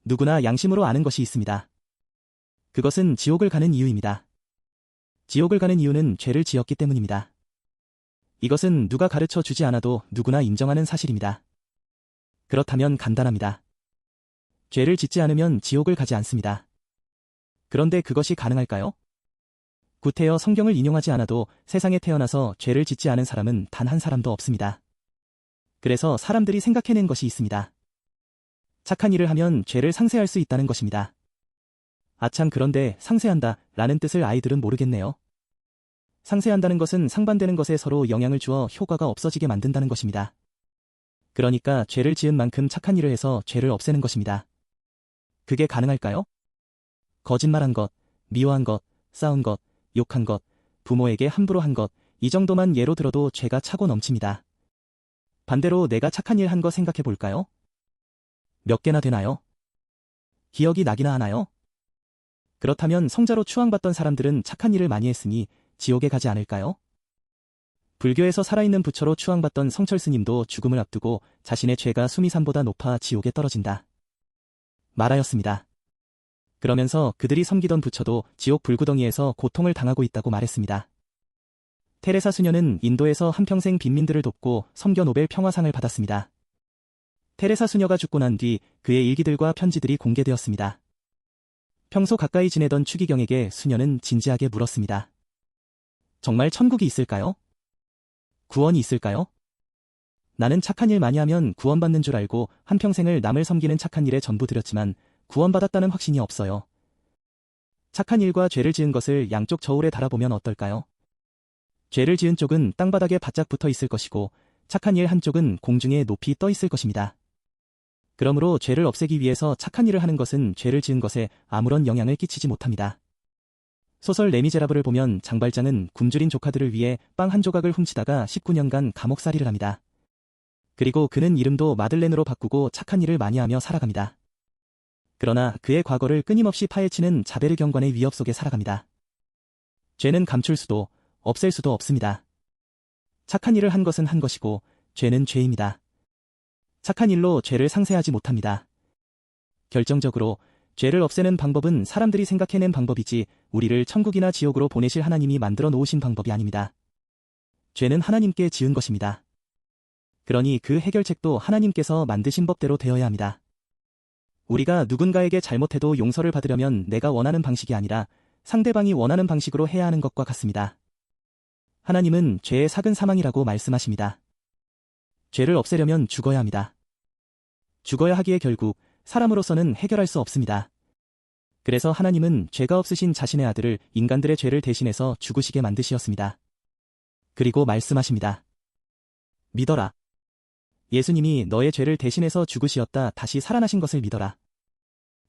누구나 양심으로 아는 것이 있습니다. 그것은 지옥을 가는 이유입니다. 지옥을 가는 이유는 죄를 지었기 때문입니다. 이것은 누가 가르쳐 주지 않아도 누구나 인정하는 사실입니다. 그렇다면 간단합니다. 죄를 짓지 않으면 지옥을 가지 않습니다. 그런데 그것이 가능할까요? 구태여 성경을 인용하지 않아도 세상에 태어나서 죄를 짓지 않은 사람은 단 한 사람도 없습니다. 그래서 사람들이 생각해낸 것이 있습니다. 착한 일을 하면 죄를 상쇄할 수 있다는 것입니다. 아참, 그런데 상쇄한다 라는 뜻을 아이들은 모르겠네요. 상쇄한다는 것은 상반되는 것에 서로 영향을 주어 효과가 없어지게 만든다는 것입니다. 그러니까 죄를 지은 만큼 착한 일을 해서 죄를 없애는 것입니다. 그게 가능할까요? 거짓말한 것, 미워한 것, 싸운 것, 욕한 것, 부모에게 함부로 한 것, 이 정도만 예로 들어도 죄가 차고 넘칩니다. 반대로 내가 착한 일 한 거 생각해 볼까요? 몇 개나 되나요? 기억이 나기나 하나요? 그렇다면 성자로 추앙받던 사람들은 착한 일을 많이 했으니 지옥에 가지 않을까요? 불교에서 살아있는 부처로 추앙받던 성철 스님도 죽음을 앞두고 자신의 죄가 수미산보다 높아 지옥에 떨어진다 말하였습니다. 그러면서 그들이 섬기던 부처도 지옥 불구덩이에서 고통을 당하고 있다고 말했습니다. 테레사 수녀는 인도에서 한평생 빈민들을 돕고 섬겨 노벨 평화상을 받았습니다. 테레사 수녀가 죽고 난 뒤 그의 일기들과 편지들이 공개되었습니다. 평소 가까이 지내던 추기경에게 수녀는 진지하게 물었습니다. 정말 천국이 있을까요? 구원이 있을까요? 나는 착한 일 많이 하면 구원받는 줄 알고 한평생을 남을 섬기는 착한 일에 전부 들였지만 구원받았다는 확신이 없어요. 착한 일과 죄를 지은 것을 양쪽 저울에 달아보면 어떨까요? 죄를 지은 쪽은 땅바닥에 바짝 붙어 있을 것이고 착한 일 한쪽은 공중에 높이 떠 있을 것입니다. 그러므로 죄를 없애기 위해서 착한 일을 하는 것은 죄를 지은 것에 아무런 영향을 끼치지 못합니다. 소설 레미제라블을 보면 장발장은 굶주린 조카들을 위해 빵 한 조각을 훔치다가 19년간 감옥살이를 합니다. 그리고 그는 이름도 마들렌으로 바꾸고 착한 일을 많이 하며 살아갑니다. 그러나 그의 과거를 끊임없이 파헤치는 자베르 경관의 위협 속에 살아갑니다. 죄는 감출 수도 없앨 수도 없습니다. 착한 일을 한 것은 한 것이고 죄는 죄입니다. 착한 일로 죄를 상쇄하지 못합니다. 결정적으로 죄를 없애는 방법은 사람들이 생각해낸 방법이지 우리를 천국이나 지옥으로 보내실 하나님이 만들어 놓으신 방법이 아닙니다. 죄는 하나님께 지은 것입니다. 그러니 그 해결책도 하나님께서 만드신 법대로 되어야 합니다. 우리가 누군가에게 잘못해도 용서를 받으려면 내가 원하는 방식이 아니라 상대방이 원하는 방식으로 해야 하는 것과 같습니다. 하나님은 죄의 삭은 사망이라고 말씀하십니다. 죄를 없애려면 죽어야 합니다. 죽어야 하기에 결국 사람으로서는 해결할 수 없습니다. 그래서 하나님은 죄가 없으신 자신의 아들을 인간들의 죄를 대신해서 죽으시게 만드시었습니다. 그리고 말씀하십니다. 믿어라. 예수님이 너의 죄를 대신해서 죽으시었다 다시 살아나신 것을 믿어라.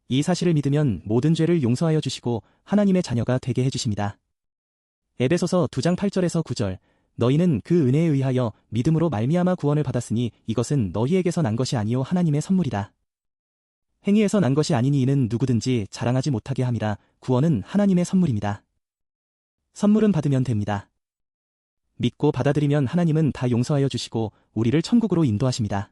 이 사실을 믿으면 모든 죄를 용서하여 주시고 하나님의 자녀가 되게 해주십니다. 에베소서 2장 8절에서 9절 너희는 그 은혜에 의하여 믿음으로 말미암아 구원을 받았으니 이것은 너희에게서 난 것이 아니요 하나님의 선물이다. 행위에서 난 것이 아니니 이는 누구든지 자랑하지 못하게 함이라. 구원은 하나님의 선물입니다. 선물은 받으면 됩니다. 믿고 받아들이면 하나님은 다 용서하여 주시고 우리를 천국으로 인도하십니다.